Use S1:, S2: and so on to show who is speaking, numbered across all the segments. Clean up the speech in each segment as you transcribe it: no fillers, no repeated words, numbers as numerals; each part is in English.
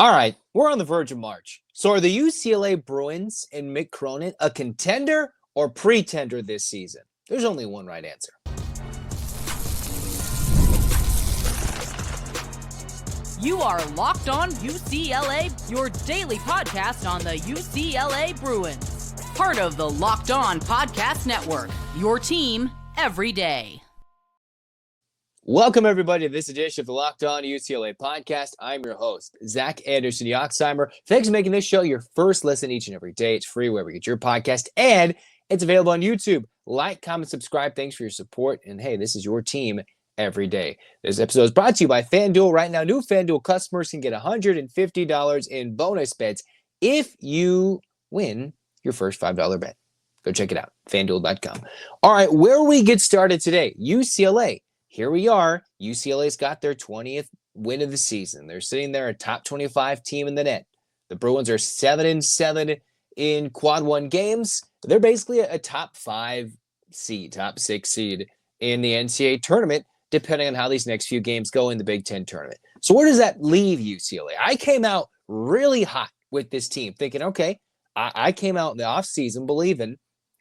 S1: All right, we're on the verge of March. So are the UCLA Bruins and Mick Cronin a contender or pretender this season? There's only one right answer.
S2: You are Locked On UCLA, your daily podcast on the UCLA Bruins. Part of the Locked On Podcast Network, your team every day.
S1: Welcome, everybody, to this edition of the Locked On UCLA Podcast. I'm your host, Zach Anderson-Yoxsimer. Thanks for making this show your first listen each and every day. It's free wherever you get your podcast, and it's available on YouTube. Like, comment, subscribe. Thanks for your support. And hey, this is your team every day. This episode is brought to you by FanDuel. Right now, new FanDuel customers can get $150 in bonus bets if you win your first $5 bet. Go check it out, FanDuel.com. All right, where we get started today, UCLA. Here we are. UCLA's got their 20th win of the season. They're sitting there, a top 25 team in the net. The Bruins are 7-7 in quad one games. They're basically a top 5 seed, top 6 seed in the NCAA tournament, depending on how these next few games go in the Big Ten tournament. So where does that leave UCLA? I came out really hot with this team, thinking, okay, I came out in the offseason believing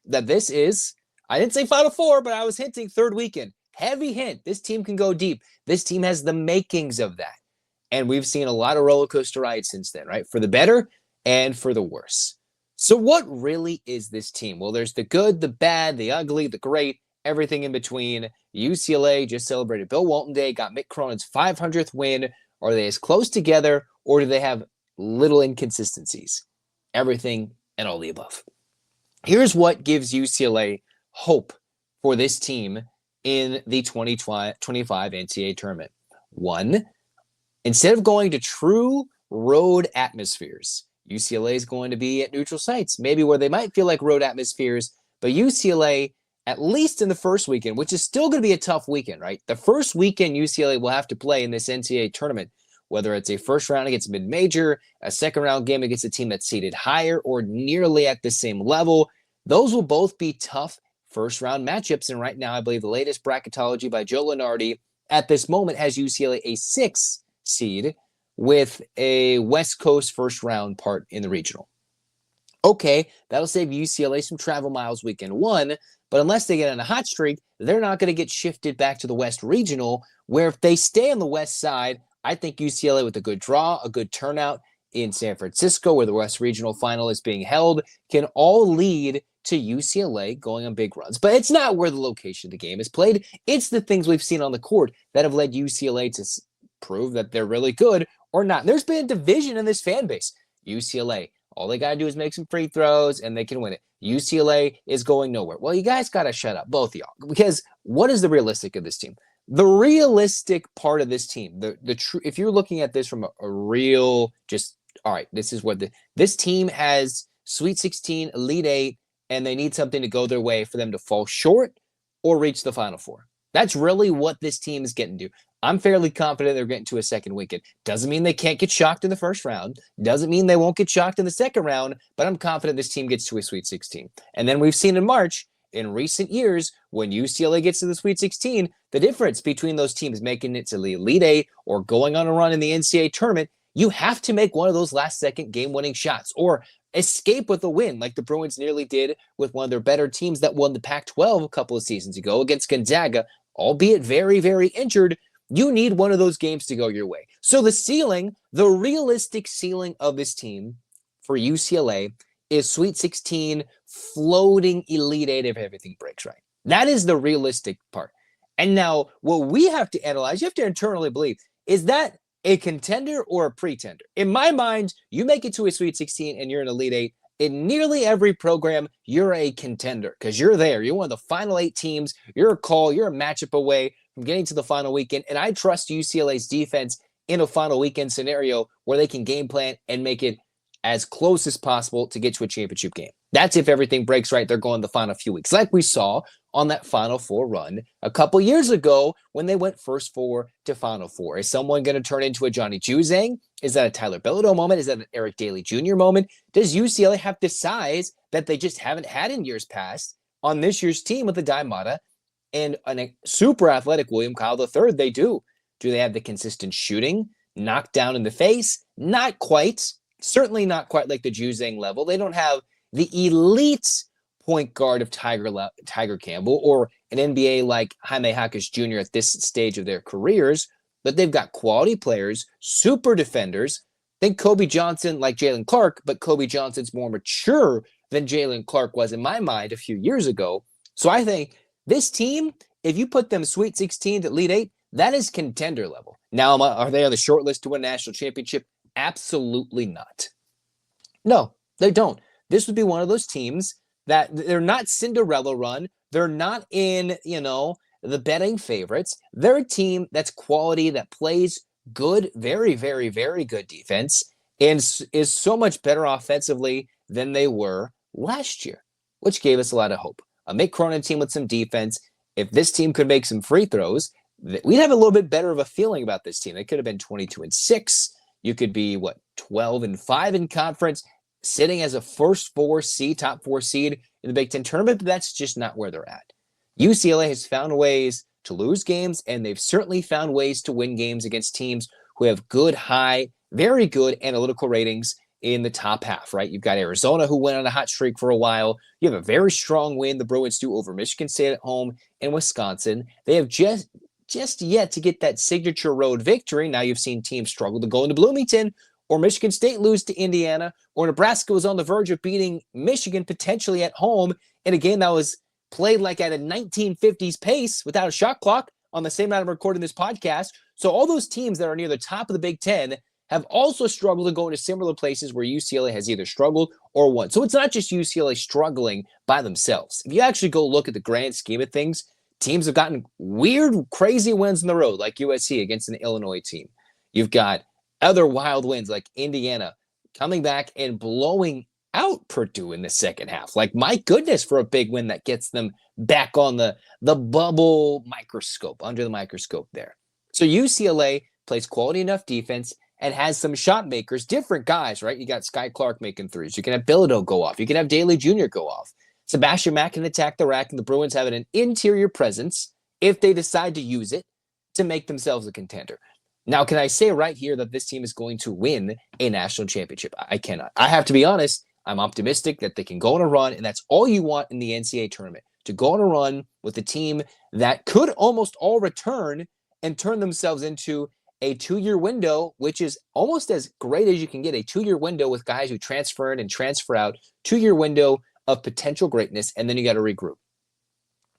S1: that this is, I didn't say Final Four, but I was hinting third weekend. Heavy hint, this team can go deep. This team has the makings of that. And we've seen a lot of roller coaster rides since then, right? For the better and for the worse. So what really is this team? Well, there's the good, the bad, the ugly, the great, everything in between. UCLA just celebrated Bill Walton Day, got Mick Cronin's 500th win. Are they as close together, or do they have little inconsistencies? Everything and all the above. Here's what gives UCLA hope for this team in the 2025 NCAA tournament. 1, instead of going to true road atmospheres, UCLA is going to be at neutral sites, maybe where they might feel like road atmospheres, but UCLA, at least in the first weekend, which is still going to be a tough weekend, right? The first weekend UCLA will have to play in this NCAA tournament, whether it's a first round against mid-major, a second round game against a team that's seated higher or nearly at the same level, those will both be tough first-round matchups, and right now, I believe the latest bracketology by Joe Lunardi at this moment has UCLA a 6 seed with a West Coast first-round part in the regional. Okay, that'll save UCLA some travel miles weekend 1, but unless they get on a hot streak, they're not going to get shifted back to the West Regional, where if they stay on the West side, I think UCLA with a good draw, a good turnout in San Francisco, where the West Regional final is being held, can all lead to UCLA going on big runs. But it's not where the location of the game is played. It's the things we've seen on the court that have led UCLA to prove that they're really good or not. There's been a division in this fan base. UCLA, all they got to do is make some free throws and they can win it. UCLA is going nowhere. Well, you guys got to shut up, both of y'all, because what is the realistic of this team? The realistic part of this team, the true, if you're looking at this from a real, just, all right, this is what this team has: Sweet 16, Elite 8, and they need something to go their way for them to fall short or reach the Final Four. That's really what this team is getting to. I'm fairly confident they're getting to a second weekend. Doesn't mean they can't get shocked in the first round. Doesn't mean they won't get shocked in the second round, but I'm confident this team gets to a Sweet 16. And then we've seen in March, in recent years, when UCLA gets to the Sweet 16, the difference between those teams making it to the Elite 8 or going on a run in the NCAA tournament, you have to make one of those last-second game-winning shots or escape with a win like the Bruins nearly did with one of their better teams that won the Pac-12 a couple of seasons ago against Gonzaga, albeit very, very injured. You need one of those games to go your way. So the ceiling, the realistic ceiling of this team for UCLA is Sweet 16, floating Elite 8 if everything breaks right. That is the realistic part. And now what we have to analyze, you have to internally believe, is that a contender or a pretender? In my mind, you make it to a Sweet 16 and you're an Elite 8. In nearly every program, you're a contender because you're there. You're one of the final 8 teams. You're a call. You're a matchup away from getting to the final weekend. And I trust UCLA's defense in a final weekend scenario where they can game plan and make it as close as possible to get to a championship game. That's if everything breaks right. They're going the final few weeks, like we saw on that Final Four run a couple years ago when they went first 4 to Final Four. Is someone going to turn into a Johnny Juzang? Is that a Tyler Bilodeau moment? Is that an Eric Daly Jr. moment? Does UCLA have the size that they just haven't had in years past on this year's team with the Guy Mata and a super athletic William Kyle III? They do. Do they have the consistent shooting knocked down in the face? Not quite. Certainly not quite like the Juzang level. They don't have the elite point guard of Tiger Campbell or an NBA like Jaime Jaquez Jr. at this stage of their careers, but they've got quality players, super defenders. Think Kobe Johnson like Jalen Clark, but Kobe Johnson's more mature than Jalen Clark was in my mind a few years ago. So I think this team, if you put them Sweet 16 to Elite 8, that is contender level. Now, are they on the short list to win a national championship? Absolutely not. No, they don't. This would be one of those teams that they're not Cinderella run. They're not in, the betting favorites. They're a team that's quality, that plays good, very, very, very good defense, and is so much better offensively than they were last year, which gave us a lot of hope. A Mick Cronin team with some defense. If this team could make some free throws, we'd have a little bit better of a feeling about this team. They could have been 22-6. You could be 12-5 in conference, sitting as a top 4 seed in the Big Ten tournament, but that's just not where they're at. UCLA has found ways to lose games, and they've certainly found ways to win games against teams who have good, very good analytical ratings in the top half, right? You've got Arizona, who went on a hot streak for a while. You have a very strong win, the Bruins do, over Michigan State at home and Wisconsin. They have just yet to get that signature road victory. Now you've seen teams struggle to go into Bloomington, or Michigan State lose to Indiana, or Nebraska was on the verge of beating Michigan potentially at home in a game that was played like at a 1950s pace without a shot clock on the same night I'm recording this podcast. So all those teams that are near the top of the Big Ten have also struggled to go into similar places where UCLA has either struggled or won. So it's not just UCLA struggling by themselves. If you actually go look at the grand scheme of things, teams have gotten weird, crazy wins on the road, like USC against an Illinois team. You've got other wild wins like Indiana coming back and blowing out Purdue in the second half. Like, my goodness, for a big win that gets them back on the bubble microscope, under the microscope there. So UCLA plays quality enough defense and has some shot makers, different guys, right? You got Sky Clark making threes. You can have Bilodeau go off. You can have Daly Jr. go off. Sebastian Mack can attack the rack, and the Bruins have an interior presence, if they decide to use it, to make themselves a contender. Now, can I say right here that this team is going to win a national championship? I cannot. I have to be honest. I'm optimistic that they can go on a run, and that's all you want in the NCAA tournament, to go on a run with a team that could almost all return and turn themselves into a 2-year window, which is almost as great as you can get, a 2-year window with guys who transfer in and transfer out, 2-year window of potential greatness, and then you got to regroup.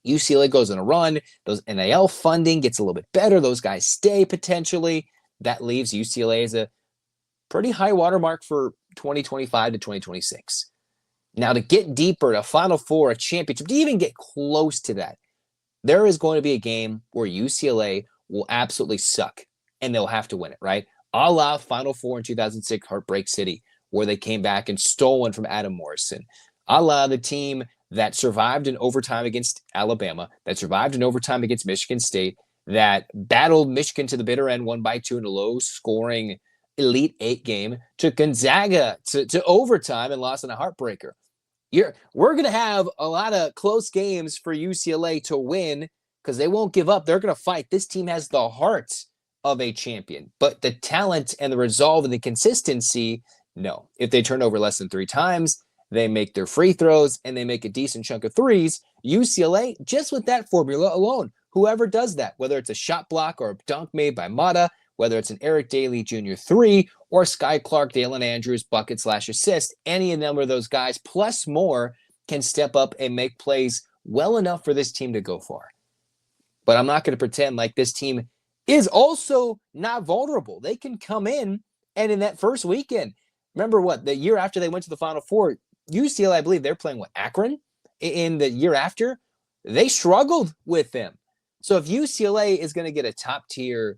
S1: UCLA goes on a run, those NIL funding gets a little bit better, those guys stay potentially. That leaves UCLA as a pretty high watermark for 2025 to 2026. Now, to get deeper, to Final Four, a championship, to even get close to that, there is going to be a game where UCLA will absolutely suck, and they'll have to win it, right? A la Final Four in 2006, Heartbreak City, where they came back and stole one from Adam Morrison. A la the team that survived in overtime against Alabama, that survived in overtime against Michigan State, that battled Michigan to the bitter end, won by 2 in a low-scoring Elite 8 game, took Gonzaga to overtime and lost in a heartbreaker. We're going to have a lot of close games for UCLA to win because they won't give up. They're going to fight. This team has the heart of a champion, but the talent and the resolve and the consistency, no. If they turn over less than 3 times, they make their free throws, and they make a decent chunk of threes, UCLA, just with that formula alone, whoever does that, whether it's a shot block or a dunk made by Mata, whether it's an Eric Daly Jr. 3 or Sky Clark, Dalen Andrews, bucket/assist, any number of those guys, plus more, can step up and make plays well enough for this team to go far. But I'm not going to pretend like this team is also not vulnerable. They can come in, and in that first weekend, remember the year after they went to the Final Four, UCLA, I believe they're playing Akron in the year after. They struggled with them. So if UCLA is going to get a top-tier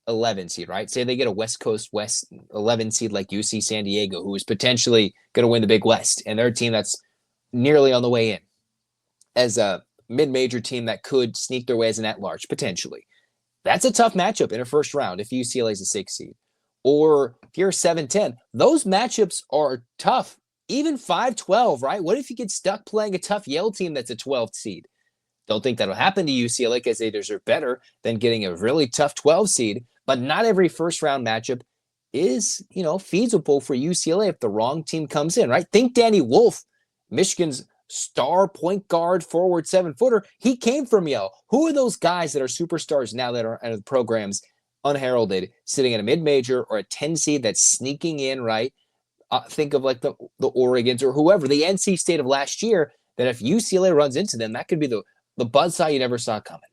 S1: 11 seed, right? Say they get a West Coast West 11 seed like UC San Diego, who is potentially going to win the Big West, and they're a team that's nearly on the way in as a mid-major team that could sneak their way as an at-large, potentially. That's a tough matchup in a first round if UCLA is a 6 seed. Or if you're a 7-10, those matchups are tough. Even 5-12, right? What if you get stuck playing a tough Yale team that's a 12th seed? Don't think that'll happen to UCLA because they deserve better than getting a really tough 12 seed. But not every first-round matchup is, feasible for UCLA if the wrong team comes in, right? Think Danny Wolf, Michigan's star point guard, forward 7-footer. He came from Yale. Who are those guys that are superstars now that are out of the programs unheralded, sitting at a mid-major or a 10 seed that's sneaking in, right? Think of like the Oregons or whoever, the NC State of last year, that if UCLA runs into them, that could be the buzzsaw you never saw coming.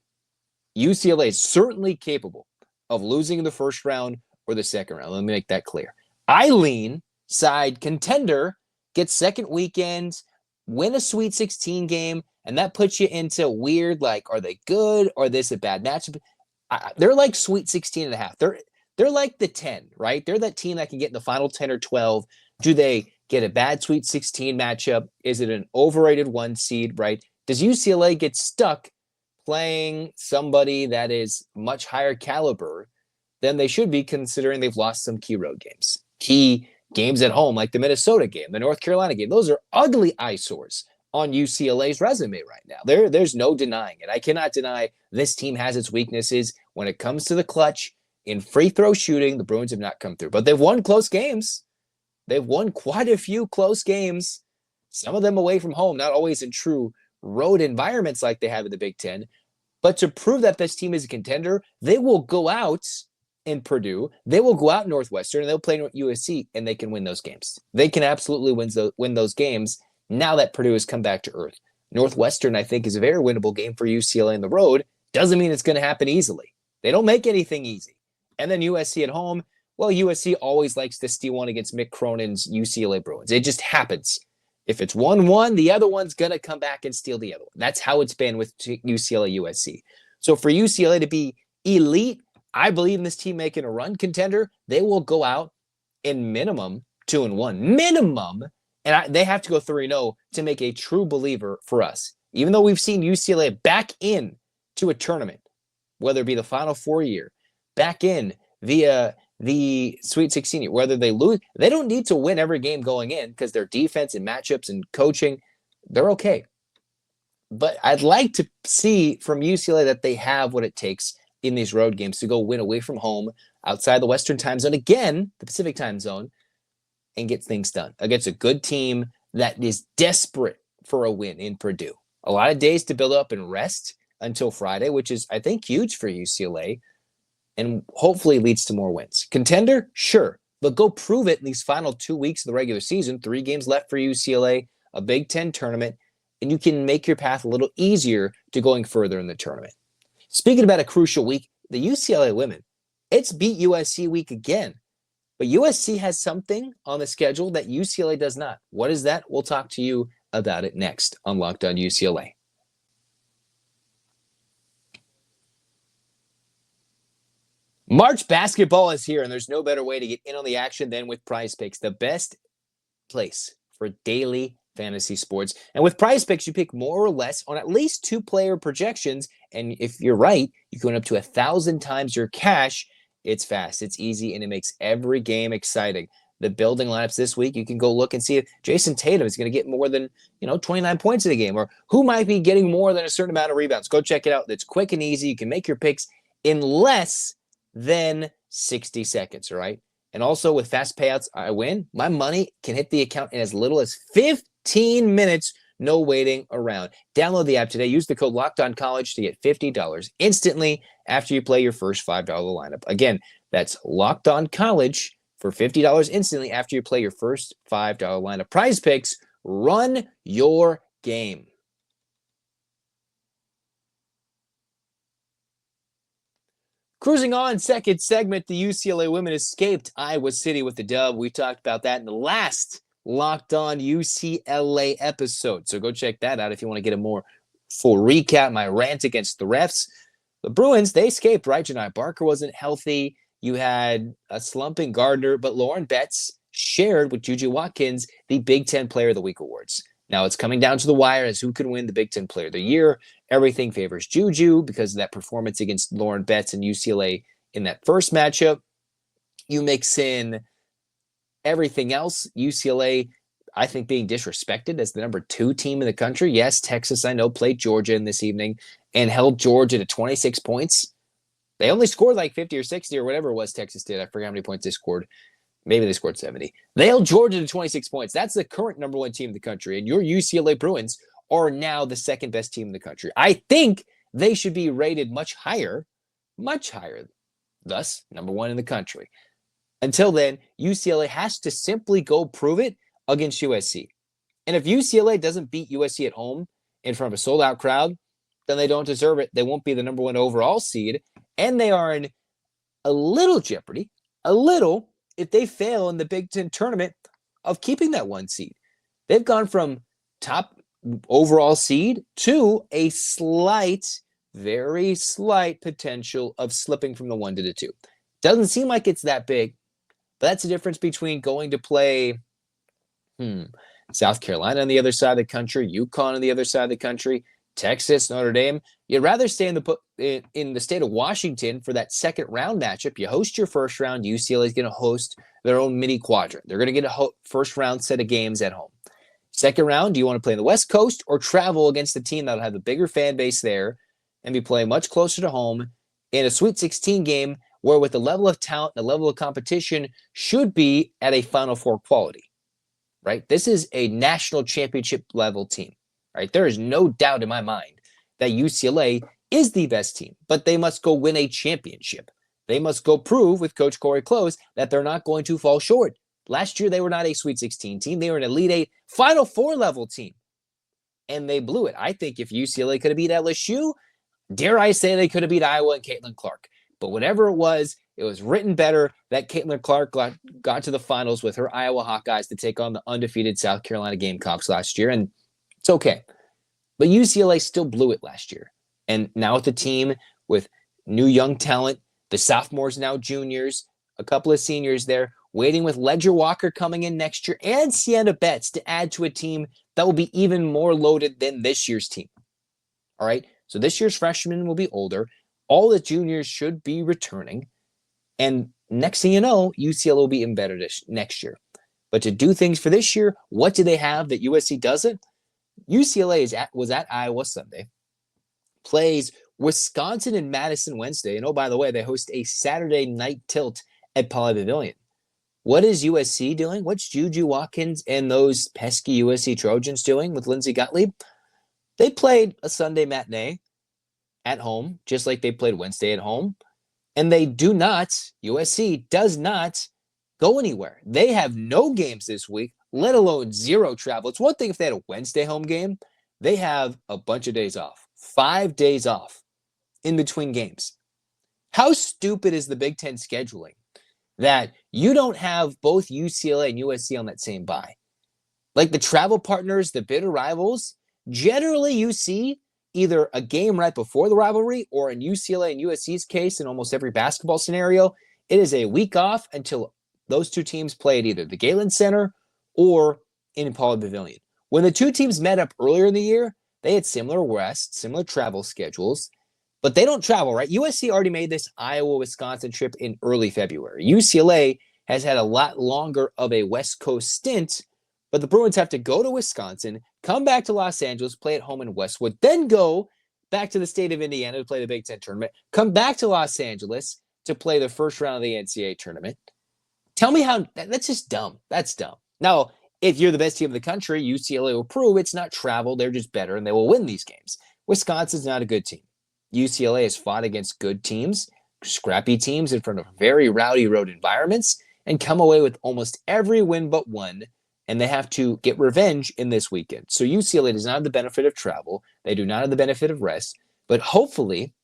S1: UCLA is certainly capable of losing in the first round or the second round. Let me make that clear. I lean side contender, get second weekend, win a Sweet 16 game, and that puts you into weird, like, are they good or this a bad matchup? They're like Sweet 16 and a half. They're like the 10, right? They're that team that can get in the final 10 or 12. Do they get a bad Sweet 16 matchup? Is it an overrated 1 seed, right? Does UCLA get stuck playing somebody that is much higher caliber than they should be, considering they've lost some key road games? Key games at home, like the Minnesota game, the North Carolina game. Those are ugly eyesores on UCLA's resume right now. There's no denying it. I cannot deny this team has its weaknesses. When it comes to the clutch, in free throw shooting, the Bruins have not come through. But they've won close games. They've won quite a few close games, some of them away from home, not always in true road environments like they have in the Big Ten. But to prove that this team is a contender, they will go out in Purdue, they will go out Northwestern, and they'll play USC, and they can win those games. They can absolutely win those games now that Purdue has come back to earth. Northwestern, I think, is a very winnable game for UCLA on the road. Doesn't mean it's going to happen easily. They don't make anything easy. And then USC at home, well, USC always likes to steal one against Mick Cronin's UCLA Bruins. It just happens. If it's 1-1, the other one's going to come back and steal the other one. That's how it's been with UCLA USC. So for UCLA to be elite, I believe in this team making a run contender. They will go out in minimum 2-1. Minimum. And they have to go 3-0 to make a true believer for us. Even though we've seen UCLA back in to a tournament, whether it be the Final Four year, back in via the Sweet 16 year, whether they lose, they don't need to win every game going in because their defense and matchups and coaching, they're okay. But I'd like to see from UCLA that they have what it takes in these road games to go win away from home outside the Western time zone, again, the Pacific time zone, and get things done against a good team that is desperate for a win in Purdue. A lot of days to build up and rest until Friday, which is, I think, huge for UCLA and hopefully leads to more wins. Contender? Sure. But go prove it in these final 2 weeks of the regular season. 3 games left for UCLA, a Big Ten tournament, and you can make your path a little easier to going further in the tournament. Speaking about a crucial week, the UCLA women, it's beat USC week again. But USC has something on the schedule that UCLA does not. What is that? We'll talk to you about it next on Locked On UCLA. March basketball is here, and there's no better way to get in on the action than with Prize Picks, the best place for daily fantasy sports. And with Prize Picks, you pick more or less on at least 2-player projections, and if you're right, you can win up to 1,000 times your cash. It's fast, it's easy, and it makes every game exciting. The building lineups this week, you can go look and see if Jason Tatum is going to get more than 29 points in a game, or who might be getting more than a certain amount of rebounds. Go check it out. It's quick and easy. You can make your picks in less than 60 seconds, all right? And also with fast payouts, I win. My money can hit the account in as little as 15 minutes. No waiting around. Download the app today. Use the code LOCKEDONCollege to get $50 instantly after you play your first $5 lineup. Again, that's LOCKEDONCollege for $50 instantly after you play your first $5 lineup. Prize Picks, run your game. Cruising on, second segment, the UCLA women escaped Iowa City with the dub. We talked about that in the last Locked On UCLA episode. So go check that out if you want to get a more full recap, my rant against the refs. The Bruins, they escaped, right? Janai Barker wasn't healthy. You had a slumping Gardner, but Lauren Betts shared with Juju Watkins the Big Ten Player of the Week awards. Now it's coming down to the wire as who can win the Big Ten Player of the Year. Everything favors Juju because of that performance against Lauren Betts and UCLA in that first matchup. You mix in everything else, UCLA, I think, being disrespected as the number 2 team in the country. Yes, Texas, I know, played Georgia in this evening and held Georgia to 26 points. They only scored like 50 or 60 or whatever it was Texas did. I forget how many points they scored. Maybe they scored 70. They held Georgia to 26 points. That's the current number one team in the country. And your UCLA Bruins are now the second best team in the country. I think they should be rated much higher, thus number one in the country. Until then, UCLA has to simply go prove it against USC. And if UCLA doesn't beat USC at home in front of a sold-out crowd, then they don't deserve it. They won't be the number one overall seed. And they are in a little jeopardy, if they fail in the Big Ten tournament of keeping that one seed. They've gone from top overall seed to a very slight potential of slipping from the 1 to the 2. Doesn't seem like it's that big, but that's the difference between going to play South Carolina on the other side of the country, UConn on the other side of the country, Texas, Notre Dame. You'd rather stay in the state of Washington for that second round matchup. You host your first round. UCLA is going to host their own mini quadrant. They're going to get a first round set of games at home. Second round, do you want to play on the West Coast or travel against a team that'll have a bigger fan base there and be playing much closer to home in a Sweet 16 game where with the level of talent and the level of competition should be at a Final Four quality, right? This is a national championship level team, right? There is no doubt in my mind that UCLA is the best team, but they must go win a championship. They must go prove with Coach Corey Close that they're not going to fall short. Last year, they were not a Sweet 16 team. They were an Elite Eight Final Four level team, and they blew it. I think if UCLA could have beat LSU, dare I say they could have beat Iowa and Caitlin Clark. But whatever it was written better that Caitlin Clark got to the finals with her Iowa Hawkeyes to take on the undefeated South Carolina Gamecocks last year, and it's okay. But UCLA still blew it last year. And now with the team with new young talent, the sophomores now juniors, a couple of seniors there, waiting with Ledger Walker coming in next year and Sienna Betts to add to a team that will be even more loaded than this year's team. All right. So this year's freshmen will be older. All the juniors should be returning. And next thing you know, UCLA will be even better next year. But to do things for this year, what do they have that USC doesn't? UCLA was at Iowa Sunday, plays Wisconsin and Madison Wednesday. And oh, by the way, they host a Saturday night tilt at Pauley Pavilion. What is USC doing? What's Juju Watkins and those pesky USC Trojans doing with Lindsey Gottlieb? They played a Sunday matinee at home, just like they played Wednesday at home. And USC does not go anywhere. They have no games this week, let alone zero travel. It's one thing if they had a Wednesday home game. They have a bunch of days off, 5 days off in between games. How stupid is the Big Ten scheduling that you don't have both UCLA and USC on that same bye? Like the travel partners, the bitter rivals, generally you see either a game right before the rivalry or in UCLA and USC's case, in almost every basketball scenario, it is a week off until those two teams play at either the Galen Center or in Pauley Pavilion. When the two teams met up earlier in the year, they had similar travel schedules, but they don't travel, right? USC already made this Iowa-Wisconsin trip in early February. UCLA has had a lot longer of a West Coast stint, but the Bruins have to go to Wisconsin, come back to Los Angeles, play at home in Westwood, then go back to the state of Indiana to play the Big Ten tournament, come back to Los Angeles to play the first round of the NCAA tournament. Tell me how that's just dumb. That's dumb. Now, if you're the best team in the country, UCLA will prove it's not travel. They're just better, and they will win these games. Wisconsin's not a good team. UCLA has fought against good teams, scrappy teams in front of very rowdy road environments, and come away with almost every win but one, and they have to get revenge in this weekend. So UCLA does not have the benefit of travel. They do not have the benefit of rest, but hopefully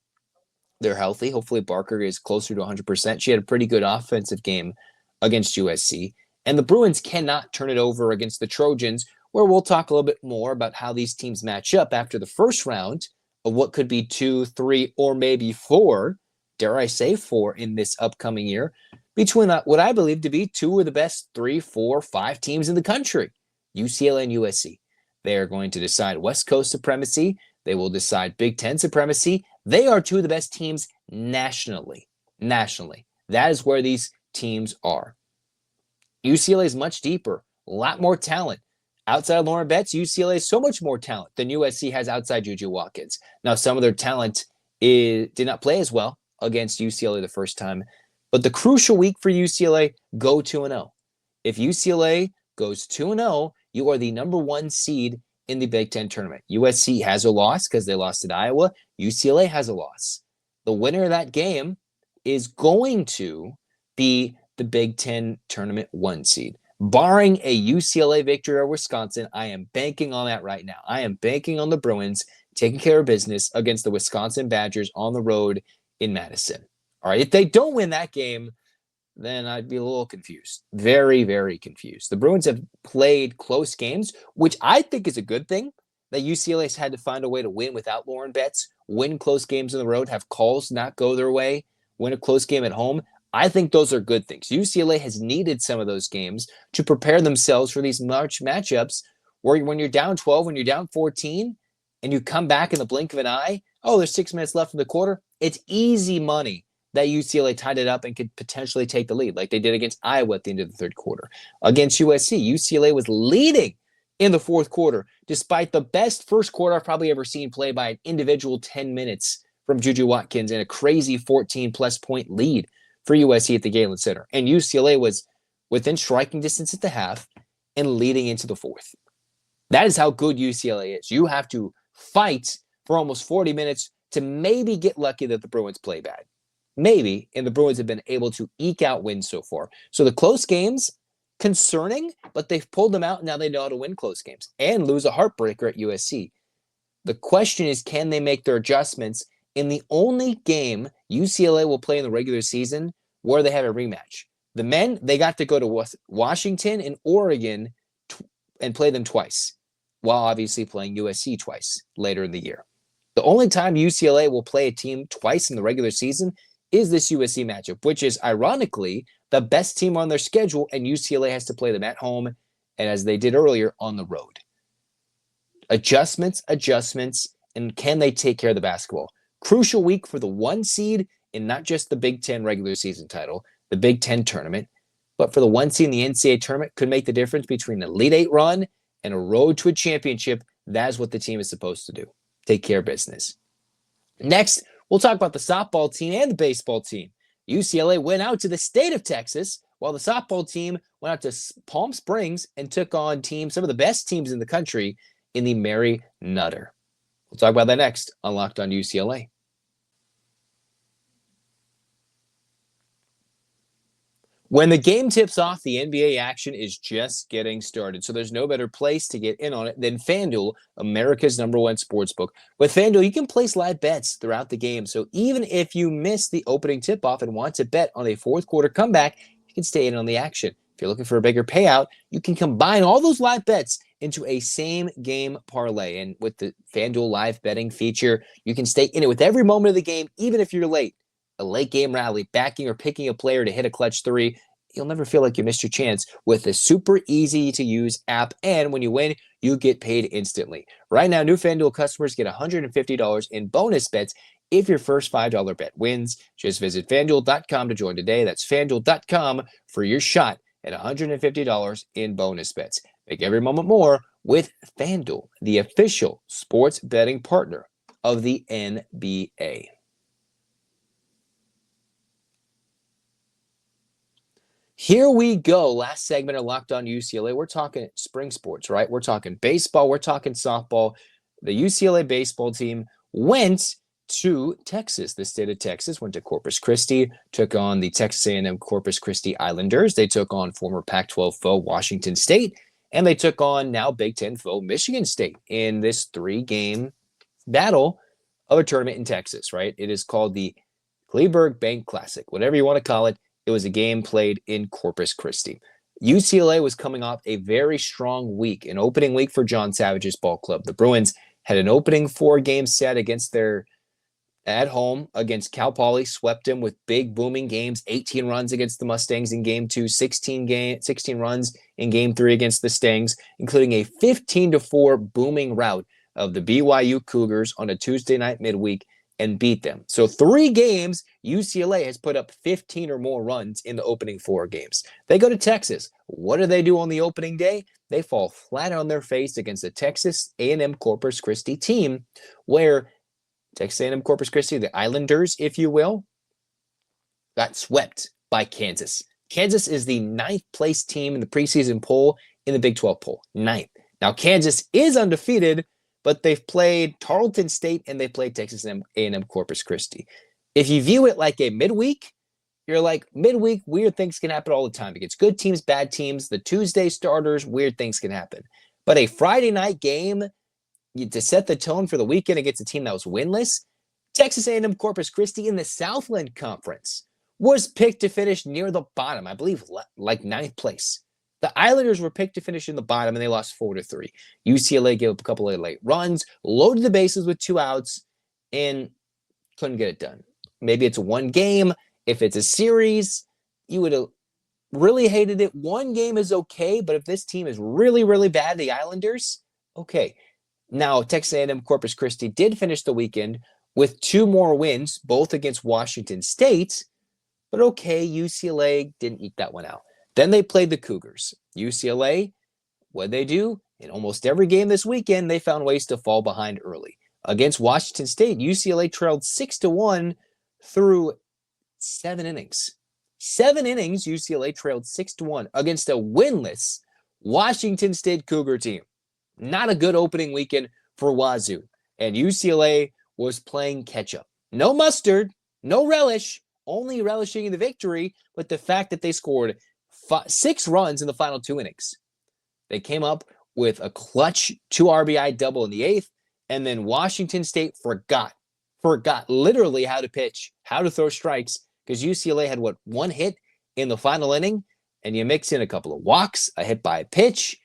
S1: they're healthy. Hopefully Barker is closer to 100%. She had a pretty good offensive game against USC. And the Bruins cannot turn it over against the Trojans, where we'll talk a little bit more about how these teams match up after the first round of what could be 2, 3, or maybe 4, dare I say 4 in this upcoming year, between what I believe to be 2 of the best 3, 4, 5 teams in the country, UCLA and USC. They are going to decide West Coast supremacy. They will decide Big Ten supremacy. They are 2 of the best teams nationally. That is where these teams are. UCLA is much deeper, a lot more talent. Outside of Lauren Betts, UCLA has so much more talent than USC has outside Juju Watkins. Now, some of their talent did not play as well against UCLA the first time. But the crucial week for UCLA, go 2-0. If UCLA goes 2-0, you are the number 1 seed in the Big Ten tournament. USC has a loss because they lost at Iowa. UCLA has a loss. The winner of that game is going to be the Big Ten tournament 1 seed. Barring a UCLA victory over Wisconsin, I am banking on that right now. I am banking on the Bruins taking care of business against the Wisconsin Badgers on the road in Madison. All right, if they don't win that game, then I'd be a little confused. Very, very confused. The Bruins have played close games, which I think is a good thing, that UCLA has had to find a way to win without Lauren Betts, win close games on the road, have calls not go their way, win a close game at home. I think those are good things. UCLA has needed some of those games to prepare themselves for these March matchups where when you're down 12, when you're down 14, and you come back in the blink of an eye, oh, there's 6 minutes left in the quarter. It's easy money that UCLA tied it up and could potentially take the lead like they did against Iowa at the end of the third quarter. Against USC, UCLA was leading in the fourth quarter, despite the best first quarter I've probably ever seen played by an individual 10 minutes from Juju Watkins and a crazy 14-plus point lead for USC at the Galen Center. And UCLA was within striking distance at the half and leading into the fourth. That is how good UCLA is. You have to fight for almost 40 minutes to maybe get lucky that the Bruins play bad. Maybe, and the Bruins have been able to eke out wins so far. So the close games, concerning, but they've pulled them out, and now they know how to win close games and lose a heartbreaker at USC. The question is, can they make their adjustments in the only game UCLA will play in the regular season where they have a rematch? The men, they got to go to Washington and Oregon and play them twice, while obviously playing USC twice later in the year. The only time UCLA will play a team twice in the regular season is this USC matchup, which is ironically the best team on their schedule, and UCLA has to play them at home, and as they did earlier, on the road. Adjustments, and can they take care of the basketball? Crucial week for the 1 seed in not just the Big Ten regular season title, the Big Ten tournament, but for the 1 seed in the NCAA tournament could make the difference between an Elite Eight run and a road to a championship. That is what the team is supposed to do. Take care of business. Next, we'll talk about the softball team and the baseball team. UCLA went out to the state of Texas, while the softball team went out to Palm Springs and took on some of the best teams in the country in the Mary Nutter. We'll talk about that next on Locked On UCLA. When the game tips off, the NBA action is just getting started, so there's no better place to get in on it than FanDuel, America's #1 sportsbook. With FanDuel, you can place live bets throughout the game, so even if you miss the opening tip-off and want to bet on a fourth quarter comeback, you can stay in on the action. If you're looking for a bigger payout, you can combine all those live bets into a same-game parlay, and with the FanDuel live betting feature, you can stay in it with every moment of the game, even if you're late. A late game rally, backing or picking a player to hit a clutch three, you'll never feel like you missed your chance with a super easy to use app. And when you win, you get paid instantly. Right now, new FanDuel customers get $150 in bonus bets if your first $5 bet wins. Just visit FanDuel.com to join today. That's FanDuel.com for your shot at $150 in bonus bets. Make every moment more with FanDuel, the official sports betting partner of the NBA. Here we go. Last segment of Locked On UCLA. We're talking spring sports, right? We're talking baseball. We're talking softball. The UCLA baseball team went to Texas. The state of Texas went to Corpus Christi, took on the Texas A&M Corpus Christi Islanders. They took on former Pac-12 foe Washington State, and they took on now Big Ten foe Michigan State in this 3-game battle of a tournament in Texas, right? It is called the Kleberg Bank Classic, whatever you want to call it. It was a game played in Corpus Christi. UCLA was coming off a very strong week, an opening week for John Savage's ball club. The Bruins had an opening 4-game set at home against Cal Poly, swept them with big booming games, 18 runs against the Mustangs in game 2, 16 runs in game 3 against the Stangs, including a 15-4 booming rout of the BYU Cougars on a Tuesday night midweek, and beat them. So 3 games, UCLA has put up 15 or more runs in the opening 4 games. They go to Texas. What do they do on the opening day? They fall flat on their face against the Texas A&M Corpus Christi team, where Texas A&M Corpus Christi, the Islanders, if you will, got swept by Kansas. Kansas is the 9th place team in the preseason poll in the Big 12 poll. 9th. Now, Kansas is undefeated, but they've played Tarleton State and they played Texas A&M Corpus Christi. If you view it like a midweek, you're like, midweek, weird things can happen all the time. Against good teams, bad teams, the Tuesday starters, weird things can happen. But a Friday night game to set the tone for the weekend against a team that was winless, Texas A&M Corpus Christi in the Southland Conference was picked to finish near the bottom, I believe like 9th place. The Islanders were picked to finish in the bottom, and they lost 4-3. UCLA gave up a couple of late runs, loaded the bases with 2 outs, and couldn't get it done. Maybe it's one game. If it's a series, you would have really hated it. One game is okay, but if this team is really, really bad, the Islanders, okay. Now, Texas A&M Corpus Christi did finish the weekend with 2 more wins, both against Washington State, but okay, UCLA didn't eat that one out. Then they played the Cougars. UCLA, what'd they do? In almost every game this weekend, they found ways to fall behind early. Against Washington State, UCLA trailed 6-1 through 7 innings. 7 innings, UCLA trailed 6-1 against a winless Washington State Cougar team. Not a good opening weekend for Wazoo. And UCLA was playing catch-up. No mustard, no relish, only relishing in the victory, but the fact that they scored 6 runs in the final 2 innings. They came up with a clutch 2 RBI double in the 8th, and then Washington State forgot literally how to pitch, how to throw strikes, because UCLA had, 1 hit in the final inning, and you mix in a couple of walks, a hit by a pitch,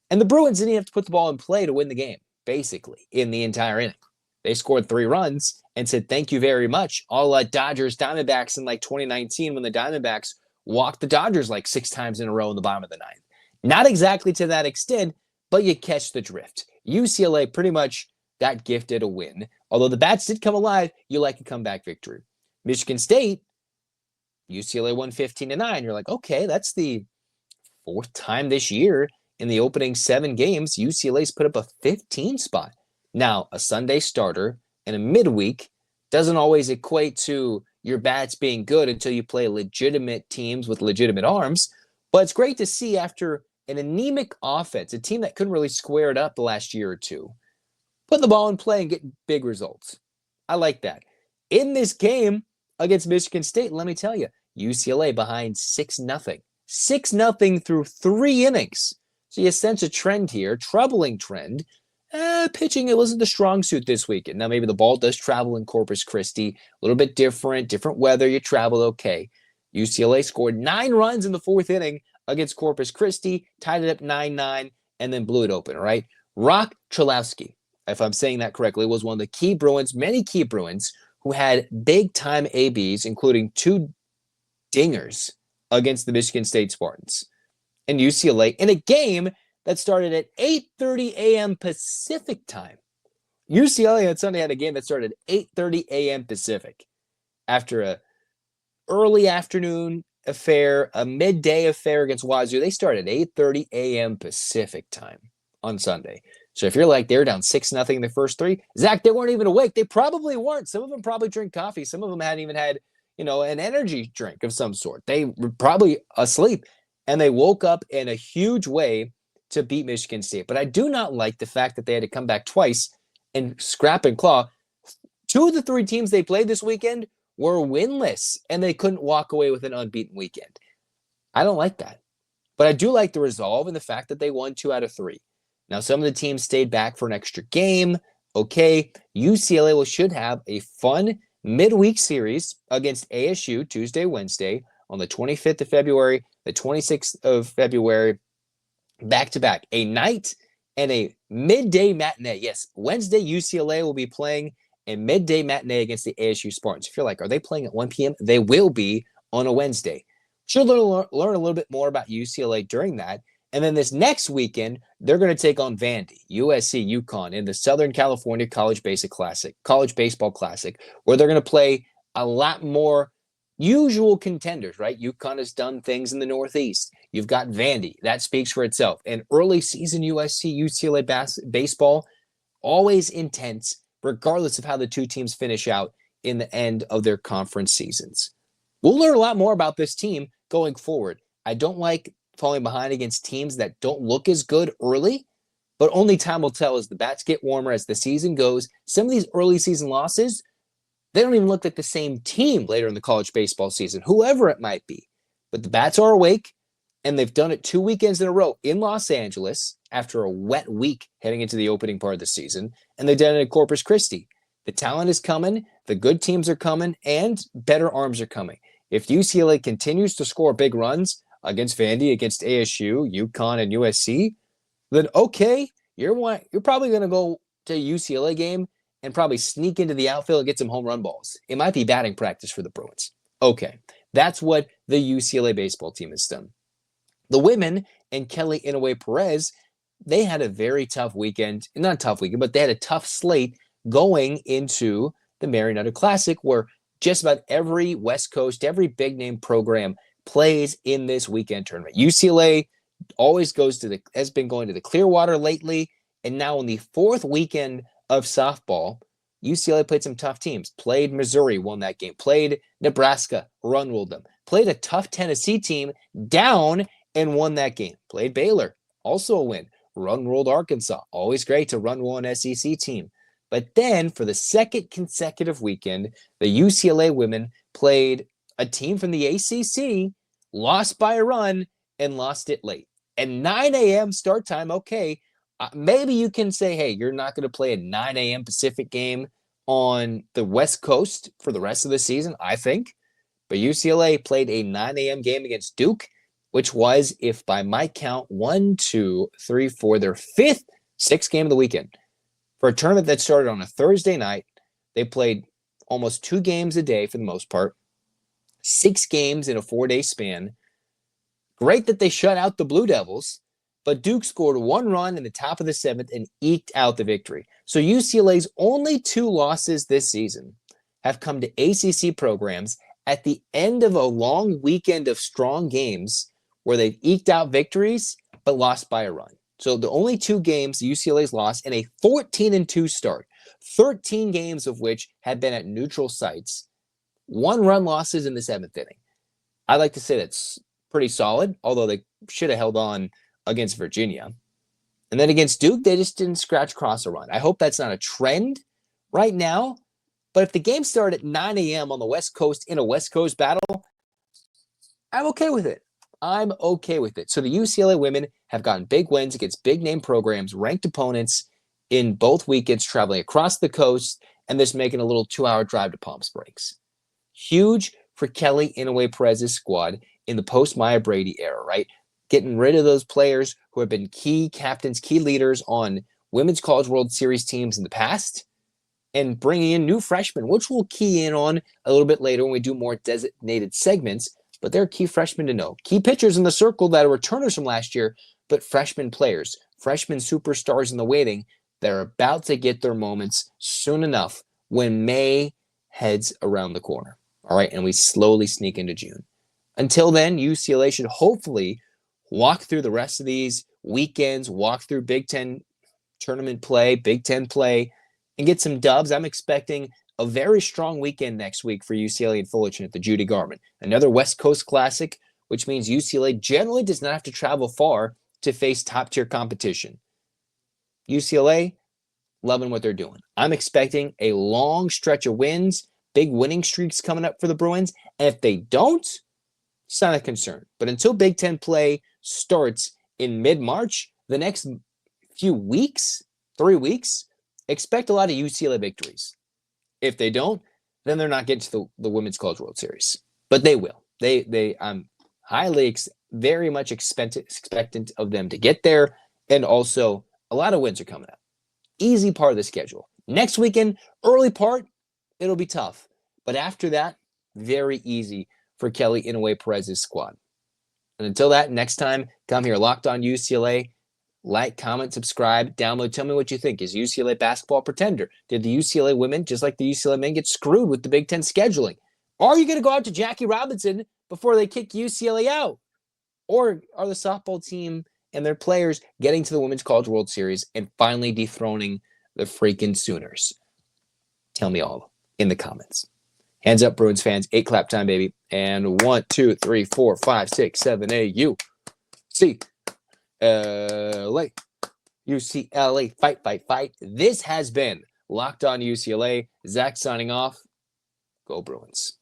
S1: and the Bruins didn't have to put the ball in play to win the game, basically, in the entire inning. They scored 3 runs and said, thank you very much, a la Dodgers Diamondbacks in like 2019 when the Diamondbacks walked the Dodgers like 6 times in a row in the bottom of the 9th. Not exactly to that extent, but you catch the drift. UCLA pretty much got gifted a win. Although the bats did come alive, you like a comeback victory. Michigan State, UCLA won 15-9. You're like, okay, that's the 4th time this year in the opening 7 games, UCLA's put up a 15 spot. Now, a Sunday starter and a midweek doesn't always equate to your bats being good until you play legitimate teams with legitimate arms. But it's great to see after an anemic offense, a team that couldn't really square it up the last year or two, put the ball in play and get big results. I like that. In this game against Michigan State, let me tell you, UCLA behind 6-0. 6-0 through 3 innings. So you sense a trend here, troubling trend. Pitching, it wasn't the strong suit this weekend. Now, maybe the ball does travel in Corpus Christi. A little bit different weather. You travel okay. UCLA scored 9 runs in the 4th inning against Corpus Christi, tied it up 9-9, and then blew it open, all right? Rock Chalowski, if I'm saying that correctly, was one of the key Bruins, many key Bruins, who had big-time ABs, including 2 dingers against the Michigan State Spartans. And UCLA in a game that started at 8:30 a.m. Pacific time. UCLA on Sunday had a game that started at 8:30 a.m. Pacific. After a early afternoon affair, a midday affair against Wazoo, they started at 8:30 a.m. Pacific time on Sunday. So if you're like, they're down 6-0 in the first 3, Zach, they weren't even awake. They probably weren't. Some of them probably drink coffee. Some of them hadn't even had, an energy drink of some sort. They were probably asleep, and they woke up in a huge way to beat Michigan State. But I do not like the fact that they had to come back twice and scrap and claw. 2 of the 3 teams they played this weekend were winless, and they couldn't walk away with an unbeaten weekend. I don't like that. But I do like the resolve and the fact that they won 2 out of 3. Now, some of the teams stayed back for an extra game. Okay, UCLA should have a fun midweek series against ASU Tuesday, Wednesday on the 25th of February, the 26th of February, back-to-back, a night and a midday matinee. Yes, Wednesday, UCLA will be playing a midday matinee against the ASU Spartans. If you're like, are they playing at 1 p.m.? They will be on a Wednesday. Should learn a little bit more about UCLA during that. And then this next weekend, they're going to take on Vandy, USC, UConn in the Southern California College Baseball Classic, where they're going to play a lot more usual contenders, right? UConn has done things in the Northeast. You've got Vandy. That speaks for itself. And early season USC, UCLA baseball, always intense, regardless of how the 2 teams finish out in the end of their conference seasons. We'll learn a lot more about this team going forward. I don't like falling behind against teams that don't look as good early, but only time will tell as the bats get warmer, as the season goes. Some of these early season losses, they don't even look like the same team later in the college baseball season, whoever it might be. But the bats are awake, and they've done it 2 weekends in a row in Los Angeles after a wet week heading into the opening part of the season, and they've done it at Corpus Christi. The talent is coming, the good teams are coming, and better arms are coming. If UCLA continues to score big runs against Vandy, against ASU, UConn, and USC, then okay, you're probably going to go to a UCLA game and probably sneak into the outfield and get some home run balls. It might be batting practice for the Bruins. Okay, that's what the UCLA baseball team has done. The women and Kelly Inouye Perez, they had a very tough weekend. Not a tough weekend, but they had a tough slate going into the Mary Nutter Classic, where just about every West Coast, every big-name program plays in this weekend tournament. UCLA always has been going to the Clearwater lately, and now on the fourth weekend of softball, UCLA played some tough teams. Played Missouri, won that game. Played Nebraska, run-ruled them. Played a tough Tennessee team, down, and won that game. Played Baylor, also a win. Run-ruled Arkansas. Always great to run-rule an SEC team. But then, for the second consecutive weekend, the UCLA women played a team from the ACC, lost by a run, and lost it late. And 9 a.m. start time, okay, maybe you can say, hey, you're not going to play a 9 a.m. Pacific game on the West Coast for the rest of the season, I think. But UCLA played a 9 a.m. game against Duke, which was, if by my count, 1, 2, 3, 4, their sixth game of the weekend. For a tournament that started on a Thursday night, they played almost 2 games a day for the most part, 6 games in a 4-day span. Great that they shut out the Blue Devils, but Duke scored 1 run in the top of the 7th and eked out the victory. So UCLA's only 2 losses this season have come to ACC programs at the end of a long weekend of strong games where they've eked out victories but lost by a run. So the only 2 games UCLA's lost in a 14-2 start, 13 games of which have been at neutral sites, 1-run losses in the 7th inning. I like to say that's pretty solid, although they should have held on against Virginia. And then against Duke, they just didn't scratch across a run. I hope that's not a trend right now, but if the game started at 9 a.m. on the West Coast in a West Coast battle, I'm okay with it. I'm okay with it. So the UCLA women have gotten big wins against big-name programs, ranked opponents in both weekends, traveling across the coast, and just making a little 2-hour drive to Palm Springs. Huge for Kelly Inouye Perez's squad in the post-Maya Brady era, right? Getting rid of those players who have been key captains, key leaders on Women's College World Series teams in the past, and bringing in new freshmen, which we'll key in on a little bit later when we do more designated segments. But they're key freshmen to know. Key pitchers in the circle that are returners from last year, but freshman players, freshman superstars in the waiting that are about to get their moments soon enough when May heads around the corner. All right, and we slowly sneak into June. Until then, UCLA should hopefully walk through the rest of these weekends, walk through Big Ten tournament play, Big Ten play, and get some dubs. I'm expecting a very strong weekend next week for UCLA and Fullerton at the Judy Garland. Another West Coast Classic, which means UCLA generally does not have to travel far to face top-tier competition. UCLA, loving what they're doing. I'm expecting a long stretch of wins, big winning streaks coming up for the Bruins, and if they don't, it's not a concern. But until Big Ten play starts in mid-March, the next few weeks, 3 weeks, expect a lot of UCLA victories. If they don't, then they're not getting to the Women's College World Series. But they will. I'm very much expectant of them to get there, and also a lot of wins are coming up. Easy part of the schedule. Next weekend, early part, it'll be tough. But after that, very easy for Kelly Inouye Perez's squad. And until that, next time, come here, Locked On UCLA. Like, comment, subscribe, download. Tell me what you think. Is UCLA basketball a pretender? Did the UCLA women, just like the UCLA men, get screwed with the Big Ten scheduling? Are you going to go out to Jackie Robinson before they kick UCLA out? Or are the softball team and their players getting to the Women's College World Series and finally dethroning the freaking Sooners? Tell me all in the comments. Hands up, Bruins fans. 8 clap time, baby. And 1, 2, 3, 4, 5, 6, 7, 8, UCLA. UCLA. Fight, fight, fight. This has been Locked On UCLA. Zach signing off. Go Bruins.